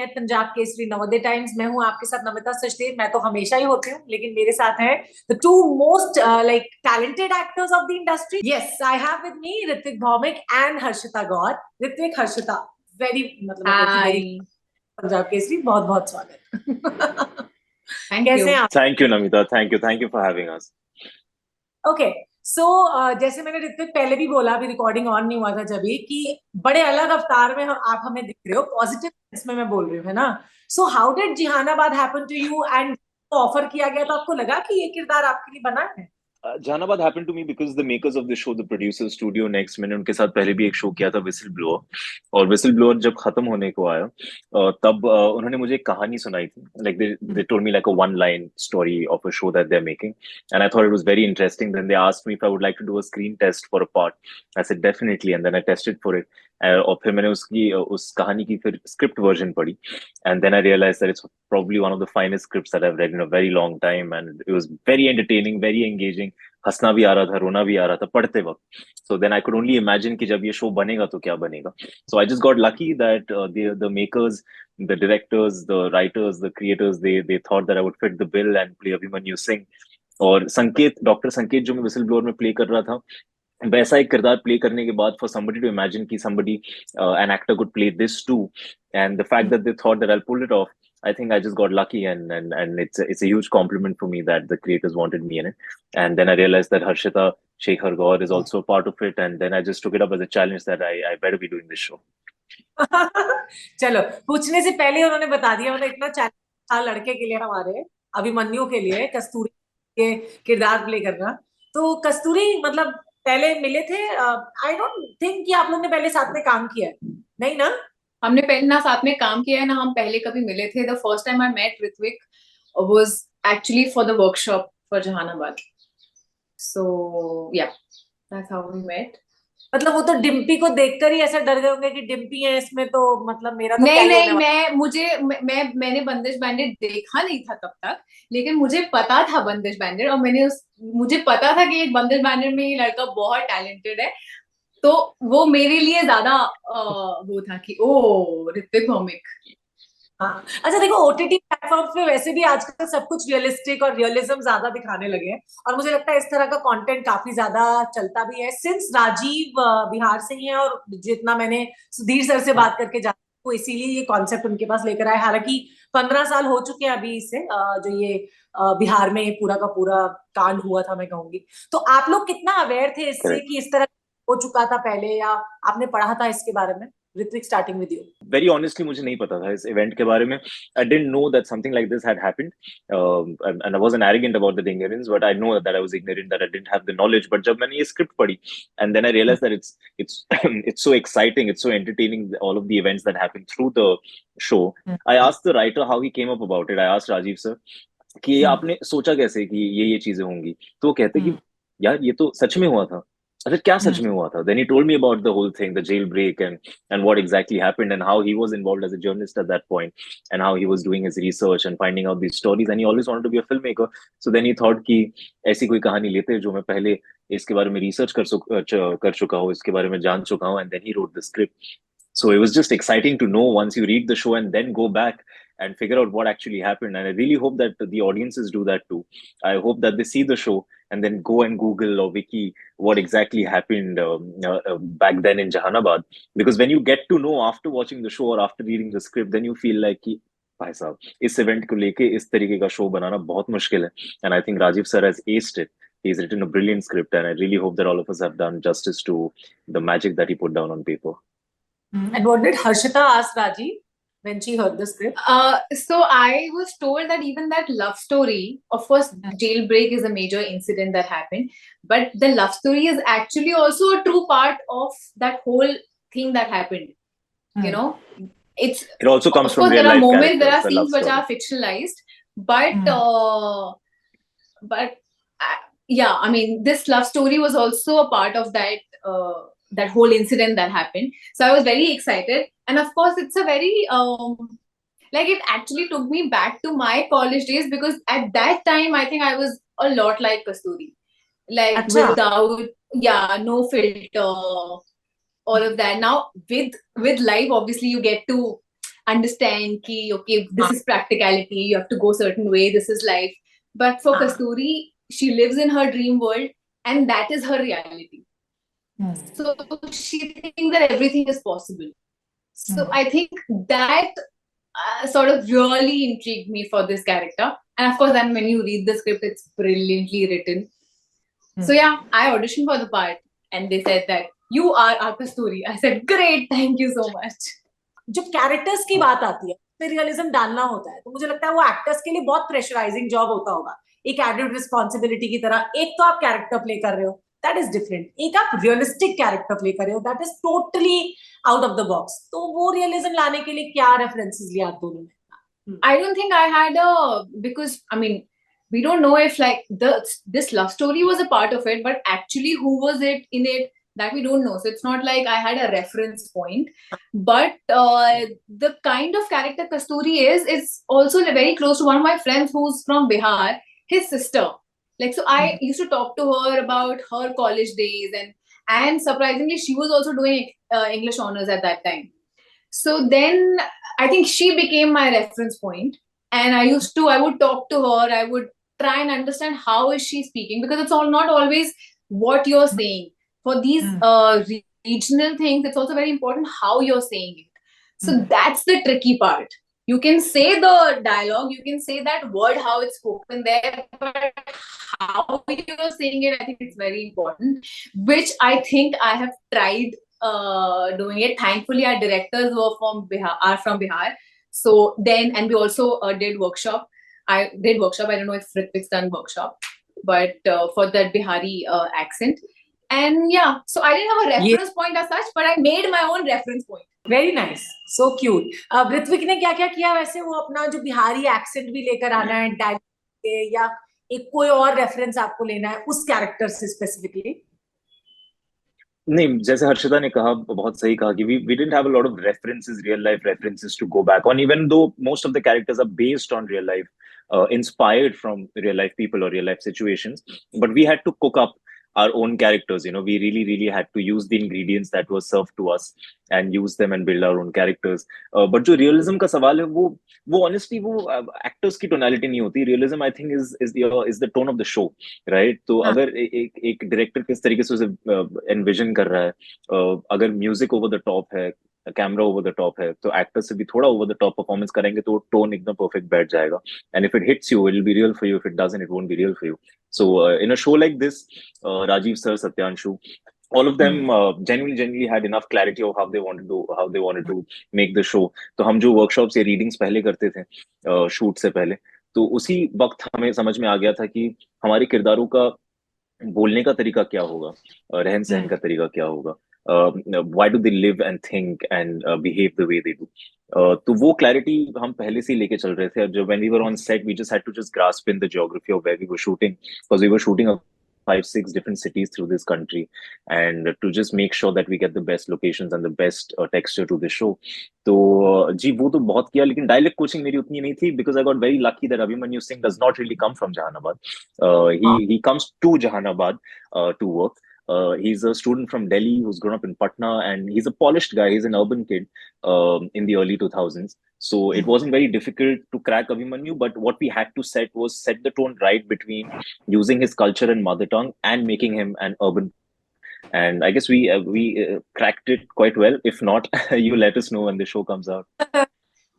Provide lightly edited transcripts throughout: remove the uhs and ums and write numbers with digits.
Eight Punjab Kesari Navodaya Times. मैं हूं आपके साथ नमिता सचदेव। मैं तो हमेशा ही होती हूँ, लेकिन मेरे साथ है the two most like talented actors of the industry. Yes, I have with me Ritwik Bhaumik and Harshita Gaur. Ritwik, Harshita, very मतलब मैं कहती वेरी Hi, पंजाब केसरी, बहुत बहुत स्वागत। thank कैसे हैं you. आप? Thank you, Namita. Thank you for having us. Okay, so जैसे मैंने ऋत्विक पहले भी बोला, अभी रिकॉर्डिंग ऑन नहीं हुआ था जब भी, कि बड़े अलग अवतार में आप हमें दिख रहे हो, पॉजिटिव सेंस में मैं बोल रही हूँ, है ना? So how did Jahanabad happen to you, and offer किया गया तो आपको लगा कि ये किरदार आपके लिए बना है? Jehanabad happened to me because the makers of the show, the producer studio next, मैंने उनके साथ पहले भी एक शो किया था, विसल ब्लोअर। और विसल ब्लोअर जब खत्म होने को आया तब उन्होंने मुझे एक कहानी सुनाई थी। Like they told me like a one line story of a show that they're making, and I thought it was very interesting. Then they asked me if I would like to do a screen test for a part. I said definitely, and then I tested for it. और फिर मैंने उस कहानी की फिर script version पढ़ी, and then I realized that it's probably one of the finest scripts that I've read in a very long time, and it was very entertaining, very engaging. हंसना भी आ रहा था, रोना भी आ रहा था पढ़ते वक्त। So then I could only imagine कि जब ये शो बनेगा तो क्या बनेगा। So I just got lucky that the makers, the directors, the writers, the creators, they thought that I would fit the bill and play Abhimanyu Singh। और संकेत, doctor संकेत जो मैं विसल ब्लोअर में प्ले कर रहा था, वैसा एक किरदार प्ले करने के बाद for somebody to imagine कि somebody an actor could play this too, and the fact that they thought that I'll pull it off, I think I just got lucky, and it's a huge compliment for me that the creators wanted me in it. And then I realized that Harshita Shekhar Gaur is also a part of it, and then I just took it up as a challenge that I better be doing this show. चलो, पूछने से पहले उन्होंने बता दिया, मतलब इतना challenge था लड़के के लिए, हमारे अभिमन्यु के लिए कस्तूरी के किरदार प्ले करना। तो कस्तूरी मतलब पहले मिले थे? आई डोंट थिंक कि आप लोग ने पहले साथ में काम किया है, नहीं ना? हमने पहले ना साथ में काम किया है ना हम पहले कभी मिले थे। The first time I met Ritwik was actually for the workshop for Jehanabad. So yeah that's how we met. मतलब वो तो डिम्पी को देखकर ही ऐसा डर गए होंगे कि डिम्पी है इसमें, तो मतलब मेरा तो क्या नहीं ही होने नहीं, वाला। मैंने बंदिश बैंडेड देखा नहीं था तब तक, लेकिन मुझे पता था बंदिश बैंडेड, और मुझे पता था कि एक बंदिश बैंडेड में ये लड़का बहुत टैलेंटेड है। तो वो मेरे लिए ज्यादा वो था कि ओ ऋत्विक भौमिक। हाँ, अच्छा देखो, ओटीटी प्लेटफॉर्म्स पे वैसे भी आजकल सब कुछ रियलिस्टिक और रियलिज्म ज्यादा दिखाने लगे हैं, और मुझे लगता है इस तरह का कंटेंट काफी ज्यादा चलता भी है। सिंस राजीव बिहार से ही है, और जितना मैंने सुधीर सर से बात करके जाना, वो इसीलिए ये कॉन्सेप्ट उनके पास लेकर आए। हालांकि 15 साल हो चुके हैं अभी इससे, जो ये बिहार में ये पूरा का पूरा कांड हुआ था, मैं कहूंगी। तो आप लोग कितना अवेयर थे इससे Correct. कि इस तरह हो चुका था पहले, या आपने पढ़ा था इसके बारे में? Ritwik, starting with you. Very honestly, मुझे नहीं पता था इस इवेंट के बारे में। I didn't know that something like this had happened, and I wasn't arrogant about the ignorance, but I know that I was ignorant, that I didn't have the knowledge. But जब मैंने ये script पढ़ी, and then I realized that it's it's so exciting, it's so entertaining, all of the events that happen through the show. I asked the writer how he came up about it. I asked Rajiv sir कि आपने सोचा कैसे कि ये चीजें होंगी। तो वो कहते कि यार ये तो सच में हुआ था। अच्छा, क्या सच में हुआ था? Then he told me about the whole thing, the jailbreak, and what exactly happened, and how he was involved as a journalist at that point, and how he was doing his research and finding out these stories, and he always wanted to be a filmmaker. So then he thought कि ऐसी कोई कहानी लेते हैं जो मैं पहले इसके बारे में रिसर्च कर चुका हूँ, इसके बारे में जान चुका हूँ, and then he wrote the script. So it was just exciting to know once you read the show and then go back and figure out what actually happened. And I really hope that the audiences do that too. I hope that they see the show and then go and Google or Wiki what exactly happened back then in Jahanabad. Because when you get to know after watching the show or after reading the script, then you feel like कि भाई साहब इस event को लेके इस तरीके का show बनाना बहुत मुश्किल है. And I think Rajiv sir has aced it. He's written a brilliant script, and I really hope that all of us have done justice to the magic that he put down on paper. And what did Harshita ask Rajiv when she heard the script? So I was told that even that love story, of course, jailbreak is a major incident that happened, but the love story is actually also a true part of that whole thing that happened. You know, it also comes of from course real there are life moments, there are characters, the love scenes which story. are fictionalized, but yeah, I mean, this love story was also a part of that whole incident that happened. So I was very excited, and of course, it's a very like it actually took me back to my college days, because at that time I think I was a lot like Kasturi, like Acha. without no filter, all of that. Now with life, obviously you get to understand ki, okay, this is practicality, you have to go certain way, this is life. But for Kasturi, she lives in her dream world, and that is her reality. So she thinks that everything is possible. So I think that sort of really intrigued me for this character. And of course, then when you read the script, it's brilliantly written. So yeah, I auditioned for the part, and they said that you are our Kasturi. I said, great, thank you so much. जब characters की बात आती है फिर realism डालना होता है, तो मुझे लगता है वो एक्टर्स के लिए बहुत प्रेशराइजिंग जॉब होता होगा, एक एडेड रिस्पॉन्सिबिलिटी की तरह। एक तो आप कैरेक्टर प्ले कर रहे हो, दैट इज डिफरेंट, एक आप रियलिस्टिक कैरेक्टर प्ले कर रहे हो, that is totally out of the box. तो वो रियलिज्म लाने के लिए क्या रेफरेंसेस लिया आप दोनों ने? I don't think I had because I mean, we don't know if like this love story was a part of it, but actually who was it in it, that we don't know. So it's not like I had a reference point. But the kind of character Kasturi is also very close to one of my friends who's from Bihar, his sister. Like, so I used to talk to her about her college days, and surprisingly she was also doing English honors at that time. So then I think she became my reference point, and I would talk to her, I would try and understand how is she speaking, because it's all not always what you're saying. For these regional things, it's also very important how you're saying it. So that's the tricky part. You can say the dialogue, you can say that word, how it's spoken there, but how you're saying it, I think it's very important, which I think I have tried doing it. Thankfully, our directors were from Bihar. So then, and we also did workshop. I did workshop. I don't know if Ritvik's done workshop, but for that Bihari accent. And yeah, so I didn't have a reference point as such, but I made my own reference point. Very nice, so cute. Ritwik ने क्या क्या किया वैसे? वो अपना जो Bihari accent भी लेकर आना है डायलॉग, या एक कोई और रेफरेंस आपको लेना है उस कैरेक्टर से स्पेसिफिकली? नहीं, जैसे हर्षिता ने कहा, बहुत सही कहा कि we didn't have a lot of references, real life references to go back on, even though most of the characters are based on real life, inspired from real life people or real life situations, but we had to cook up our own characters. We really had to use the ingredients that were served to us and use them and build our own characters. But जो realism का सवाल है, वो honestly वो actors की tonality नहीं होती. Realism, I think, is the tone of the show, right? तो अगर एक director किस तरीके से उसे envision कर रहा है, अगर music over the top है, कैमरा ओवर द टॉप है, तो एक्टर से भी थोड़ा ओवर द टॉप परफॉर्मेंस करेंगे तो टोन एकदम परफेक्ट बैठ जाएगा. And if it hits you, it will be real for you. If it doesn't, it won't be real for you. So in a show like this, Rajiv sir, Satyanshu, all of them genuinely had enough clarity of how they wanted to make the show. तो हम जो workshops या readings पहले करते थे shoot से पहले, तो उसी वक्त हमें समझ में आ गया था कि हमारे किरदारों का बोलने का तरीका क्या होगा, रहन सहन का तरीका क्या होगा, why do they live and think and behave the way they do. तो वो क्लैरिटी हम पहले से ही लेके चल रहे थे. जो when we were on set, we just had to just grasp in the geography of where we were shooting, because we were shooting 5-6 different cities through this country, and to just make sure that we get the best locations and the best texture to the show. तो जी वो तो बहुत किया, लेकिन dialect coaching मेरी उतनी नहीं थी, because I got very lucky that Abhimanyu Singh does not really come from Jahanabad. He comes to Jahanabad to work. He's a student from Delhi who's grown up in Patna, and he's a polished guy. He's an urban kid in the early 2000s. So it wasn't very difficult to crack Abhimanyu, but what we had to set the tone right between using his culture and mother tongue and making him an urban. And I guess we cracked it quite well. If not, you let us know when the show comes out.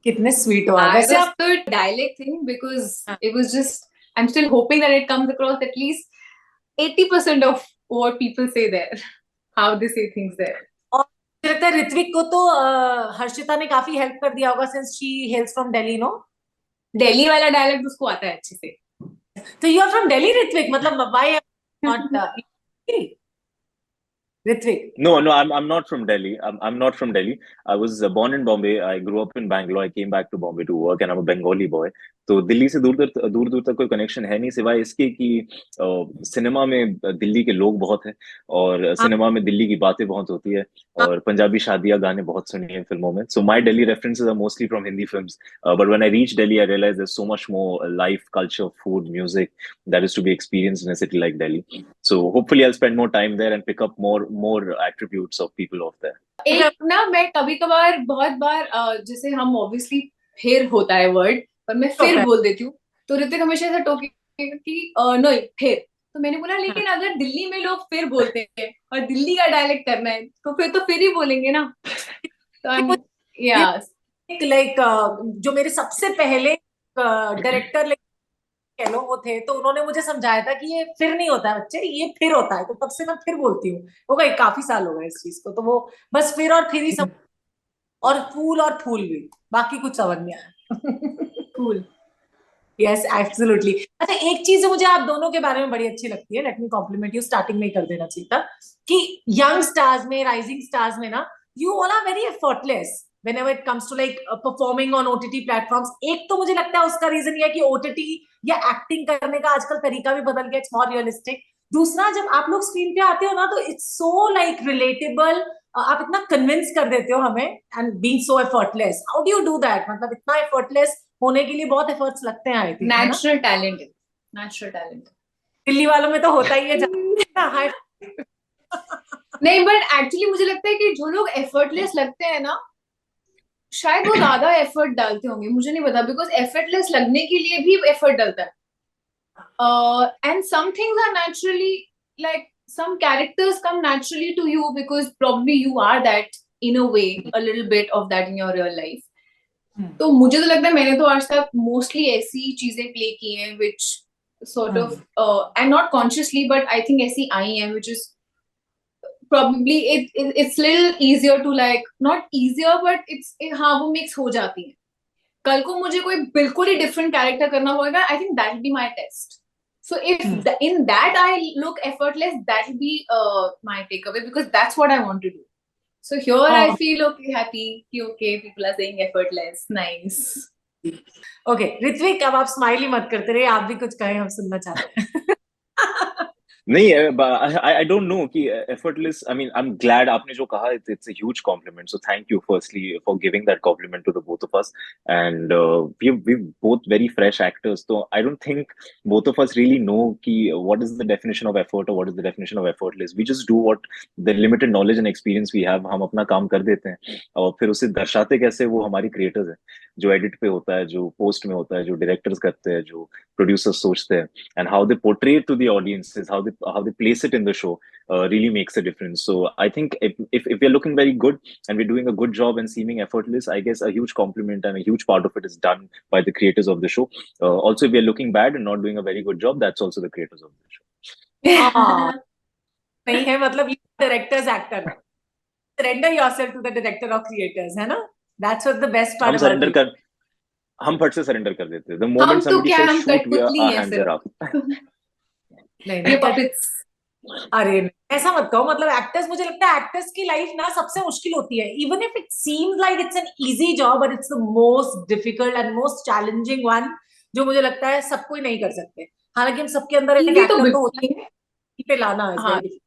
कितने sweet हो आप. I वैसे was आप the dialect thing, because it was just, I'm still hoping that it comes across at least 80% of what people say there, how they say things there. और मुझे लगता है ऋत्विक को तो हर्षिता ने काफी हेल्प कर दिया होगा, since she hails from Delhi, no? Delhi वाला dialect उसको आता है अच्छे से. तो you are from Delhi, Ritwik? मतलब why not Ritwik? No, I'm not from Delhi. I'm not from Delhi. I was born in Bombay. I grew up in Bangalore. I came back to Bombay to work, and I'm a Bengali boy. तो दिल्ली से दूर दूर तक कोई connection है नहीं, सिवाय इसके कि सिनेमा में दिल्ली के लोग बहुत हैं, और हाँ सिनेमा में दिल्ली की बातें बहुत होती है, हाँ। और पंजाबी शादियां गाने बहुत सुने हैं फिल्मों में. So my Delhi references are mostly from Hindi films. But when I reached Delhi, I realized there's so much more life, culture, food, music that is to be experienced in a city like Delhi. So hopefully, I'll spend more time there and pick up more attributes of people of there. एक ना मैं कभी कभार बहुत बार जैसे हम obviously फिर होता है वर्ड, पर मैं फिर होता है। बोल देती हूँ, तो ऋतिक हमेशा ऐसा टोकेगा कि नहीं फिर. तो मैंने बोला हाँ। लेकिन अगर दिल्ली में लोग फिर बोलते हैं और दिल्ली का डायलेक्ट करना है तो फिर ही बोलेंगे ना. तो ये मुझे ये या लाइक जो मेरे सबसे पहले डायरेक्टर कह लो वो थे, तो उन्होंने मुझे समझाया था कि ये फिर नहीं होता है बच्चे, ये फिर होता है, तो तब से मैं फिर बोलती हूँ. हो गई काफी साल हो गए इस चीज को, तो वो बस फिर और फिर ही सब, और फूल भी, बाकी कुछ समझ नहीं आया. कूल. Yes absolutely. अच्छा, एक चीज जो मुझे आप दोनों के बारे में बड़ी अच्छी लगती है, let me compliment you, starting में ही कर देना चाहिए था, कि यंग स्टार्स में, राइजिंग स्टार्स में ना, you all are very effortless whenever it comes to like performing on OTT platforms. एक तो मुझे लगता है उसका रीजन ये है कि OTT या एक्टिंग करने का आजकल तरीका भी बदल गया, इट्स मोर रियलिस्टिक. दूसरा, जब आप लोग स्क्रीन पे आते हो ना, तो इट्स सो लाइक रिलेटेबल, आप इतना कन्विंस कर देते हो हमें, and being so effortless. How do you do that? मतलब इतना एफर्टलेस होने के लिए बहुत एफर्ट्स लगते हैं, आई थिंक, है ना? नेचुरल टैलेंट है, नेचुरल टैलेंट. दिल्ली वालों में तो होता ही है हाई. नहीं बट एक्चुअली मुझे लगता है कि जो लोग एफर्टलेस लगते हैं ना, शायद वो ज्यादा एफर्ट डालते होंगे, मुझे नहीं पता, बिकॉज एफर्टलेस लगने के लिए भी एफर्ट डलता है. And some things are naturally, like some characters come naturally to you because probably you are that in a way, a little bit of that in your real life. तो मुझे तो लगता है मैंने तो आज तक मोस्टली ऐसी चीजें प्ले की हैं which sort of and not consciously but I think ऐसी आई हैं which is probably it's little easier to like, not easier but it's हाँ वो mix हो जाती है. कल को मुझे कोई बिल्कुल ही डिफरेंट कैरेक्टर करना होगा, I think that be my taste. So if in that I look effortless, that will be my takeaway because that's what I want to do. So here I feel okay, happy, okay, people are saying effortless, nice. Okay Ritwik, अब आप smile ही मत करते रहे, आप भी कुछ कहें, हम सुनना चाहते हैं. नहीं, I don't know कि effortless. I mean, I'm glad आपने जो कहा, it's a huge compliment. So thank you firstly for giving that compliment to the both of us. And we both very fresh actors. So I don't think both of us really know कि what is the definition of effort or what is the definition of effortless. We just do what the limited knowledge and experience we have. हम अपना काम कर देते हैं, और फिर उसे दर्शाते कैसे, वो हमारी क्रिएटर्स हैं, जो एडिट पे होता है, जो पोस्ट में होता है, जो डायरेक्टर्स करते हैं, जो प्रोड्यूसर्स सोचते हैं, and how they portray it to the audiences, how they place it in the show, really makes a difference. So I think if we're looking very good and we're doing a good job and seeming effortless, I guess a huge compliment and a huge part of it is done by the creators of the show. Also, if we're looking bad and not doing a very good job, that's also the creators of the show. नहीं है, मतलब directors actor, surrender yourself to the director or creators, है ना? That's what the best part about you. हम फट से surrender कर देते हैं. The moment हम तो somebody क्या, says हम shoot, कठपुतली our हैं hands सिर्फ. are up. नहीं ये नहीं, puppets. अरे नहीं, ऐसा मत कहो. मतलब एक्टर्स, मुझे लगता है एक्टर्स की लाइफ ना सबसे मुश्किल होती है. Even if it seems like it's an easy job, but it's the most difficult and most challenging one, जो मुझे लगता है सब कोई नहीं कर सकते. हालांकि हम सबके अंदर एक Easy तो एक्टर तो होता बिल्कुल है, पे लाना is हाँ. very difficult.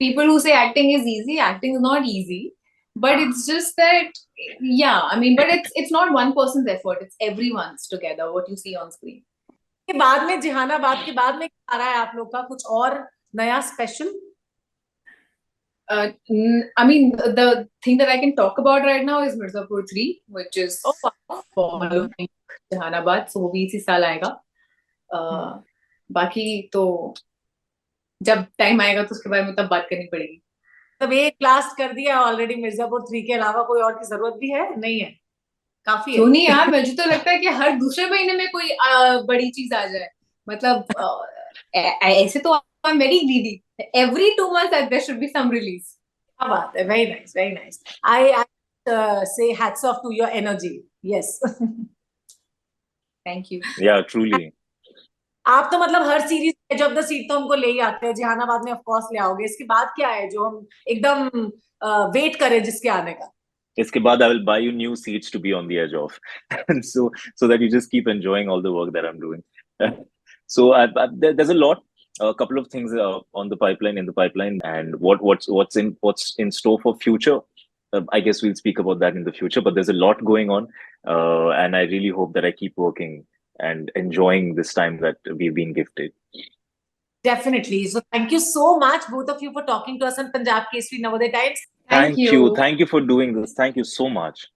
People who say acting is easy, acting is not easy, but it's just that, yeah, I mean, but it's not one person's effort, it's everyone's together what you see on screen. के बाद में, जहानाबाद के बाद में क्या आ रहा है आप लोग का, कुछ और नया special? I mean, the thing that I can talk about right now is Mirzapur 3, which is following Jahanabad, so वो भी इसी साल आएगा. बाकी तो जब टाइम आएगा तो उसके बारे में तब बात करनी पड़ेगी. तब एक लास्ट कर दिया ऑलरेडी, मिर्जापुर 3 के अलावा कोई और की जरूरत भी है? नहीं है, काफी है. क्यों नहीं यार, मुझे तो लगता है कि हर दूसरे महीने में कोई बड़ी चीज आ जाए. मतलब ऐसे तो I am very greedy. Every 2 months there should be some release. क्या बात है, very nice, very nice. I say hats off to your energy. Yes. Thank you. Yeah, truly. आप तो मतलब हर series edge of the seat तो हमको ले ही आते हैं. जहानाबाद में ऑफ कोर्स ले आओगे. इसके बाद क्या है जो हम एकदम वेट करें जिसके आने का? Iske baad I will buy you new seats to be on the edge of, and so that you just keep enjoying all the work that I'm doing. So there's a lot, a couple of things on the pipeline, in the pipeline, and what's in store for future. I guess we'll speak about that in the future. But there's a lot going on, and I really hope that I keep working and enjoying this time that we've been gifted. Definitely. So thank you so much, both of you, for talking to us on Punjab Kesari Navodaya Times. Thank you. Thank you for doing this. Thank you so much.